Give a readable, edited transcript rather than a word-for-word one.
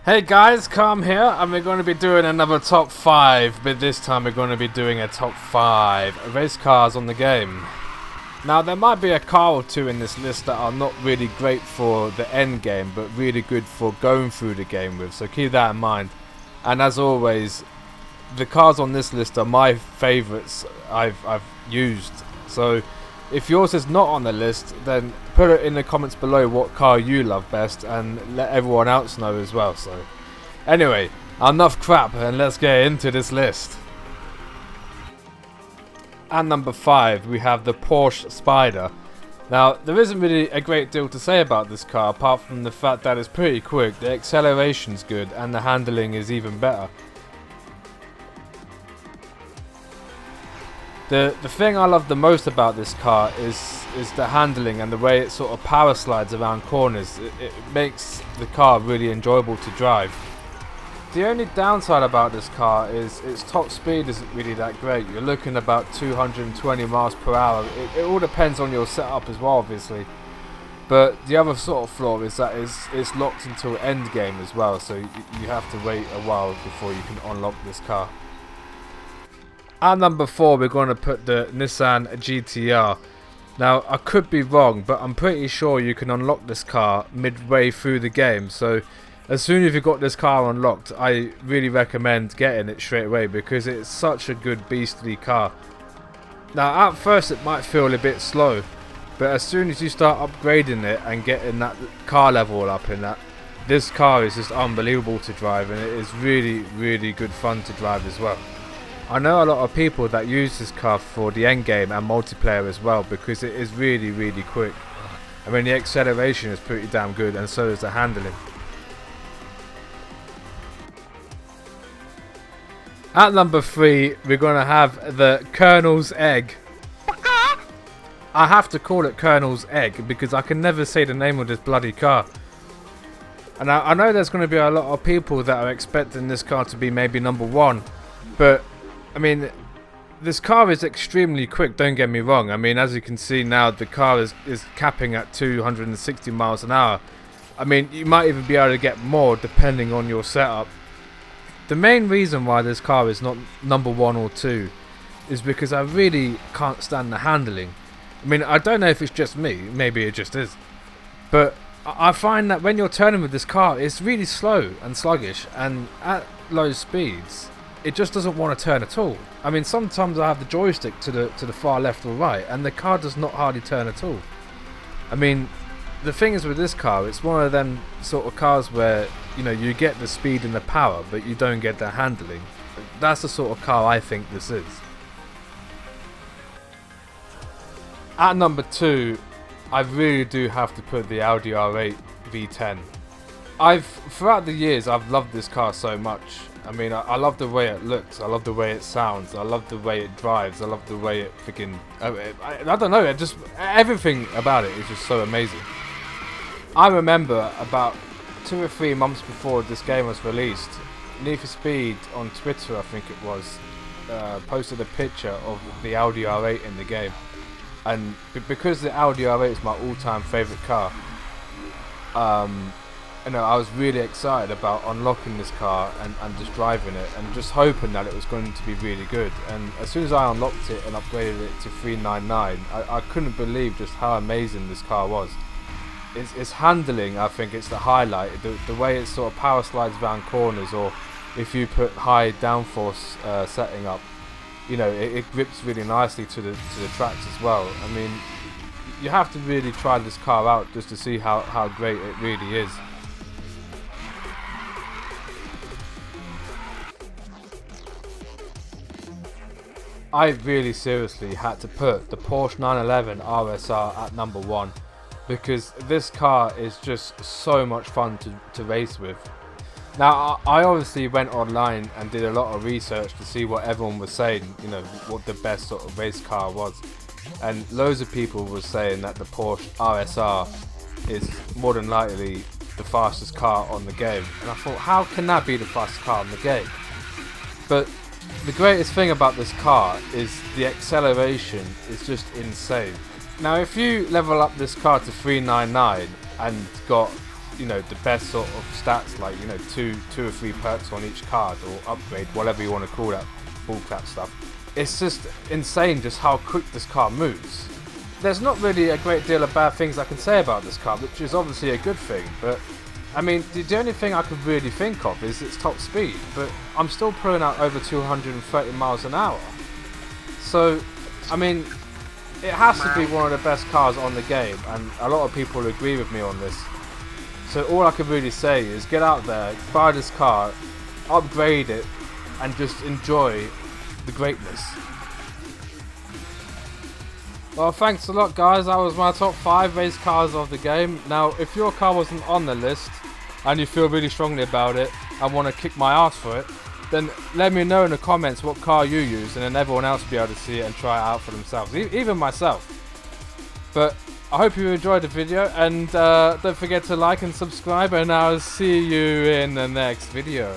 Hey guys, Calm here, and we're going to be doing another top 5, but this time we're going to be doing a top 5 race cars on the game. Now there might be a car or two in this list that are not really great for the end game, but really good for going through the game with, so keep that in mind. And as always, the cars on this list are my favourites I've used, so if yours is not on the list, then put it in the comments below what car you love best and let everyone else know as well. So anyway, enough crap and let's get into this list. At number 5 we have the Porsche Spider. Now there isn't really a great deal to say about this car apart from the fact that it's pretty quick, the acceleration's good and the handling is even better. The thing I love the most about this car is the handling and the way it sort of power slides around corners. It makes the car really enjoyable to drive. The only downside about this car is its top speed isn't really that great. You're looking about 220 miles per hour. It all depends on your setup as well, obviously. But the other sort of flaw is that it's locked until end game as well, so you have to wait a while before you can unlock this car. At number 4 we're going to put the Nissan GTR. Now I could be wrong, but I'm pretty sure you can unlock this car midway through the game, so as soon as you've got this car unlocked I really recommend getting it straight away because it's such a good beastly car. Now at first it might feel a bit slow, but as soon as you start upgrading it and getting that car level up in that, this car is just unbelievable to drive and it is really good fun to drive as well. I know a lot of people that use this car for the end game and multiplayer as well because it is really quick. I mean the acceleration is pretty damn good and so is the handling. At number 3 we're going to have the Colonel's Egg. I have to call it Colonel's Egg because I can never say the name of this bloody car. And I know there's going to be a lot of people that are expecting this car to be maybe number 1, but I mean, this car is extremely quick, don't get me wrong. I mean, as you can see now, the car is capping at 260 miles an hour. I mean, you might even be able to get more depending on your setup. The main reason why this car is not number 1 or 2 is because I really can't stand the handling. I mean, I don't know if it's just me, maybe it just is. But I find that when you're turning with this car, it's really slow and sluggish, and at low speeds it just doesn't want to turn at all. I mean, sometimes I have the joystick to the far left or right and the car does not hardly turn at all. I mean, the thing is with this car, it's one of them sort of cars where, you know, you get the speed and the power but you don't get the handling. That's the sort of car I think this is. At number 2, I really do have to put the Audi R8 V10. Throughout the years I've loved this car so much. I mean, I love the way it looks, I love the way it sounds, I love the way it drives, I love the way it freaking... I don't know, it just... everything about it is just so amazing. I remember about 2 or 3 months before this game was released, Need for Speed on Twitter, I think it was, posted a picture of the Audi R8 in the game. And because the Audi R8 is my all-time favourite car, you know, I was really excited about unlocking this car and just driving it and just hoping that it was going to be really good. And as soon as I unlocked it and upgraded it to 399, I couldn't believe just how amazing this car was. Its handling, I think it's the highlight. The way it sort of power slides around corners, or if you put high downforce setting up, you know, it grips really nicely to the tracks as well. I mean, you have to really try this car out just to see how great it really is. I really seriously had to put the Porsche 911 RSR at number 1 because this car is just so much fun to race with. Now I obviously went online and did a lot of research to see what everyone was saying, you know, what the best sort of race car was, and loads of people were saying that the Porsche RSR is more than likely the fastest car on the game, and I thought, how can that be the fastest car on the game? But the greatest thing about this car is the acceleration is just insane. Now if you level up this car to 399 and got you know, the best sort of stats, like, you know, two or three perks on each card or upgrade, whatever you want to call that bullcrap stuff. It's just insane just how quick this car moves. There's not really a great deal of bad things I can say about this car, which is obviously a good thing, but I mean, the only thing I can really think of is its top speed, but I'm still pulling out over 230 miles an hour. So, I mean, it has to be one of the best cars on the game, and a lot of people agree with me on this. So all I can really say is get out there, buy this car, upgrade it, and just enjoy the greatness. Well, thanks a lot, guys. That was my top 5 race cars of the game. Now, if your car wasn't on the list and you feel really strongly about it and want to kick my ass for it, then let me know in the comments what car you use, and then everyone else will be able to see it and try it out for themselves, even myself. But I hope you enjoyed the video, and don't forget to like and subscribe, and I'll see you in the next video.